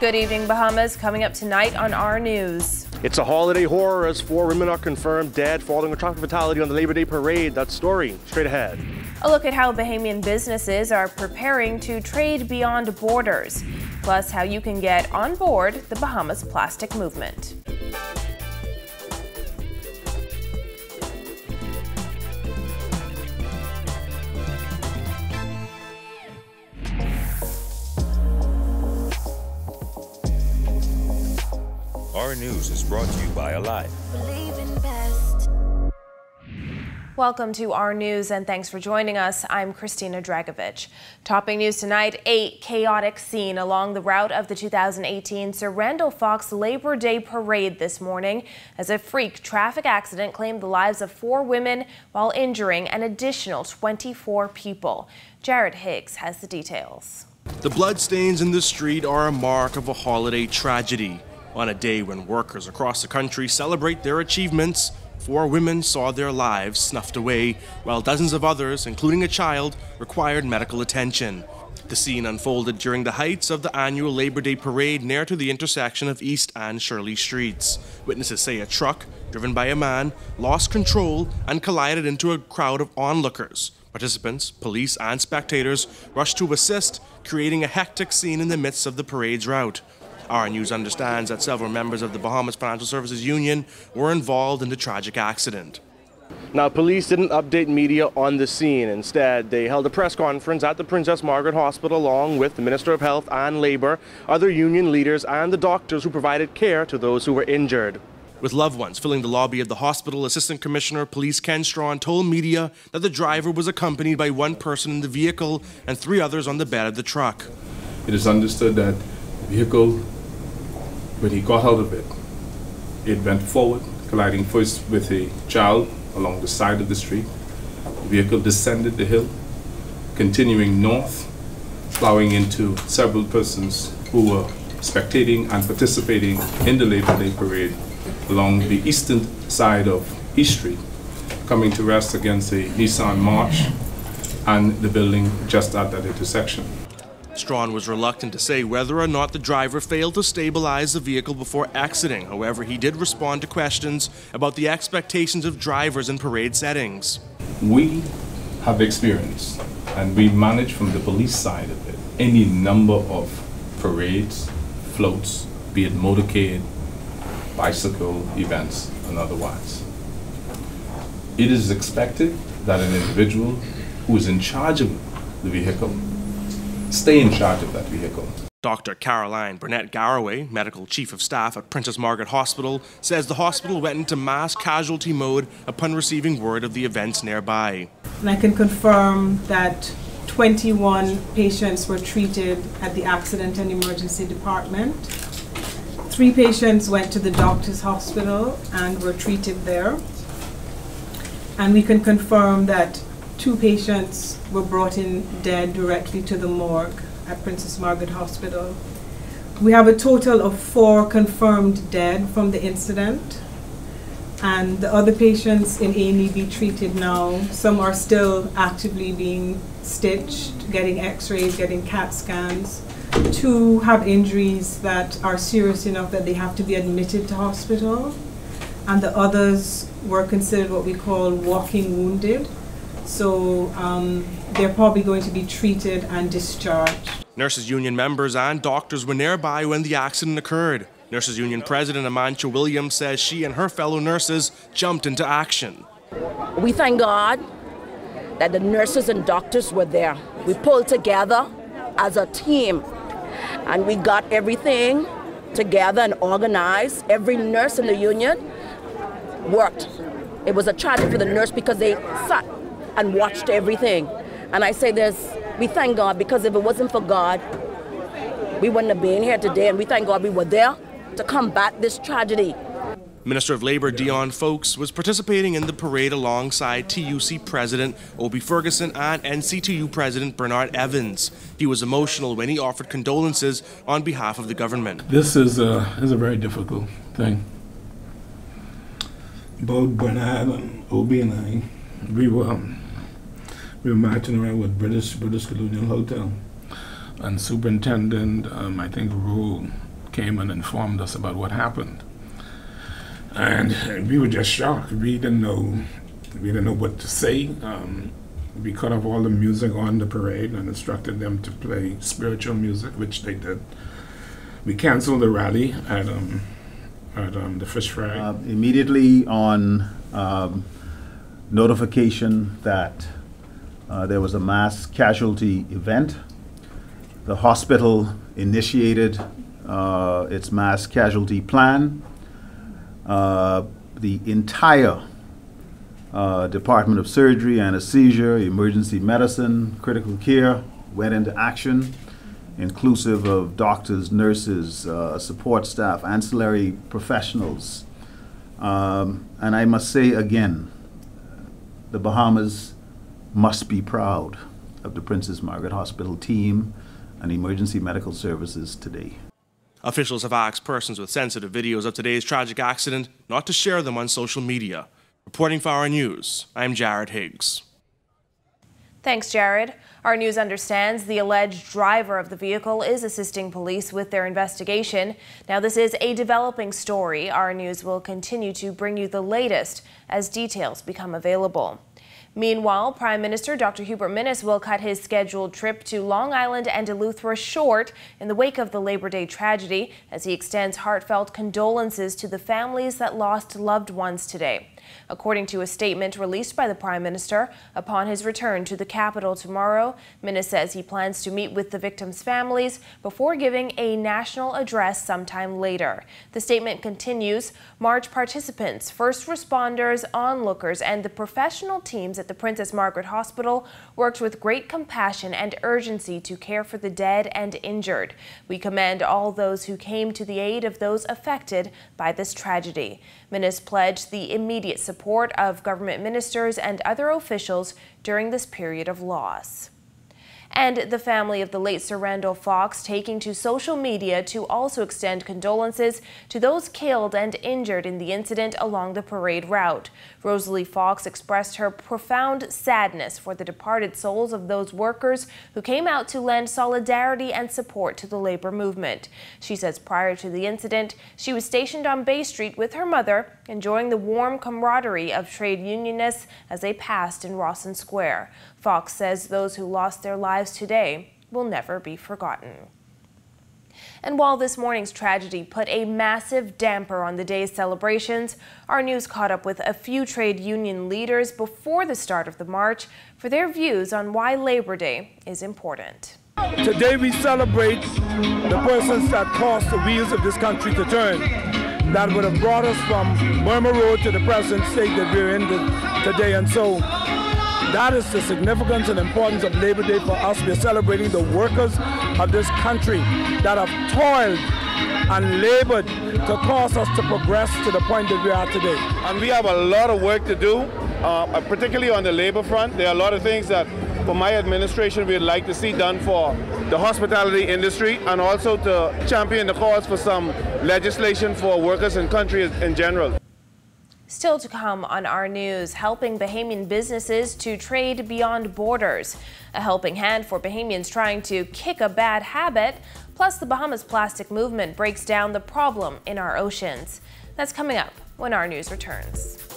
Good evening, Bahamas. Coming up tonight on our news. It's a holiday horror as 4 women are confirmed dead following a traffic fatality on the Labor Day parade. That story straight ahead. A look at how Bahamian businesses are preparing to trade beyond borders. Plus, how you can get on board the Bahamas plastic movement. Our news is brought to you by Alive. Welcome to our news and thanks for joining us. I'm Christina Dragovich. Topping news tonight, a chaotic scene along the route of the 2018 Sir Randall Fox Labor Day Parade this morning as a freak traffic accident claimed the lives of 4 women while injuring an additional 24 people. Jared Higgs has the details. The bloodstains in the street are a mark of a holiday tragedy. On a day when workers across the country celebrate their achievements, 4 women saw their lives snuffed away, while dozens of others, including a child, required medical attention. The scene unfolded during the heights of the annual Labor Day parade near to the intersection of East and Shirley Streets. Witnesses say a truck, driven by a man, lost control and collided into a crowd of onlookers. Participants, police and spectators rushed to assist, creating a hectic scene in the midst of the parade's route. Our news understands that several members of the Bahamas Financial Services Union were involved in the tragic accident. Now, police didn't update media on the scene. Instead, they held a press conference at the Princess Margaret Hospital along with the Minister of Health and Labour, other union leaders and the doctors who provided care to those who were injured. With loved ones filling the lobby of the hospital, Assistant Commissioner of Police Ken Strawn told media that the driver was accompanied by 1 person in the vehicle and 3 others on the bed of the truck. It is understood that the vehicle, when he got out of it, it went forward, colliding first with a child along the side of the street. The vehicle descended the hill, continuing north, plowing into several persons who were spectating and participating in the Labor Day parade along the eastern side of East Street, coming to rest against a Nissan March and the building just at that intersection. Strawn was reluctant to say whether or not the driver failed to stabilize the vehicle before exiting. However, he did respond to questions about the expectations of drivers in parade settings. We have experienced, and we manage from the police side of it, any number of parades, floats, be it motorcade, bicycle events, and otherwise. It is expected that an individual who is in charge of the vehicle stay in charge of that vehicle. Dr. Caroline Burnett Garraway, Medical Chief of Staff at Princess Margaret Hospital, says the hospital went into mass casualty mode upon receiving word of the events nearby. And I can confirm that 21 patients were treated at the Accident and Emergency Department. 3 patients went to the doctor's hospital and were treated there. And we can confirm that 2 patients were brought in dead directly to the morgue at Princess Margaret Hospital. We have a total of 4 confirmed dead from the incident, and the other patients in A&E treated now. Some are still actively being stitched, getting x-rays, getting CAT scans. 2 have injuries that are serious enough that they have to be admitted to hospital, and the others were considered what we call walking wounded. So they're probably going to be treated and discharged. Nurses Union members and doctors were nearby when the accident occurred. Nurses Union President Amantia Williams says she and her fellow nurses jumped into action. We thank God that the nurses and doctors were there. We pulled together as a team and we got everything together and organized. Every nurse in the union worked. It was a tragedy for the nurse because they sat and watched everything. And I say we thank God, because if it wasn't for God, we wouldn't have been here today, and we thank God we were there to combat this tragedy. Minister of Labour Dion Fowkes was participating in the parade alongside TUC President Obie Ferguson and NCTU President Bernard Evans. He was emotional when he offered condolences on behalf of the government. This is a very difficult thing. Both Bernard and Obie and I, we were marching around with British Colonial Hotel, and Superintendent, I think, Rowe came and informed us about what happened. And we were just shocked. We didn't know what to say. We cut off all the music on the parade and instructed them to play spiritual music, which they did. We canceled the rally at the Fish Fry. Immediately on notification that there was a mass casualty event, the hospital initiated its mass casualty plan. The entire Department of Surgery, Anesthesia, Emergency Medicine, Critical Care went into action, inclusive of doctors, nurses, support staff, ancillary professionals. And I must say again, the Bahamas must be proud of the Princess Margaret Hospital team and emergency medical services today. Officials have asked persons with sensitive videos of today's tragic accident not to share them on social media. Reporting for Our News, I'm Jared Higgs. Thanks, Jared. Our News understands the alleged driver of the vehicle is assisting police with their investigation. Now, this is a developing story. Our News will continue to bring you the latest as details become available. Meanwhile, Prime Minister Dr. Hubert Minnis will cut his scheduled trip to Long Island and Eleuthera short in the wake of the Labor Day tragedy as he extends heartfelt condolences to the families that lost loved ones today. According to a statement released by the Prime Minister upon his return to the capital tomorrow, Minnis says he plans to meet with the victims' families before giving a national address sometime later. The statement continues, March participants, first responders, onlookers, and the professional teams at the Princess Margaret Hospital worked with great compassion and urgency to care for the dead and injured. We commend all those who came to the aid of those affected by this tragedy. Minnis pledged the immediate support of government ministers and other officials during this period of loss. And the family of the late Sir Randall Fox taking to social media to also extend condolences to those killed and injured in the incident along the parade route. Rosalie Fox expressed her profound sadness for the departed souls of those workers who came out to lend solidarity and support to the labor movement. She says prior to the incident, she was stationed on Bay Street with her mother, enjoying the warm camaraderie of trade unionists as they passed in Rawson Square. Fox says those who lost their lives today will never be forgotten. And while this morning's tragedy put a massive damper on the day's celebrations, Our News caught up with a few trade union leaders before the start of the march for their views on why Labor Day is important. Today we celebrate the persons that caused the wheels of this country to turn, that would have brought us from Burma Road to the present state that we're in today. And so that is the significance and importance of Labor Day for us. We're celebrating the workers of this country that have toiled and labored to cause us to progress to the point that we are today. And we have a lot of work to do, particularly on the labor front. There are a lot of things that for my administration we'd like to see done for the hospitality industry, and also to champion the cause for some legislation for workers and country in general. Still to come on Our News, helping Bahamian businesses to trade beyond borders. A helping hand for Bahamians trying to kick a bad habit. Plus, the Bahamas Plastic Movement breaks down the problem in our oceans. That's coming up when Our News returns.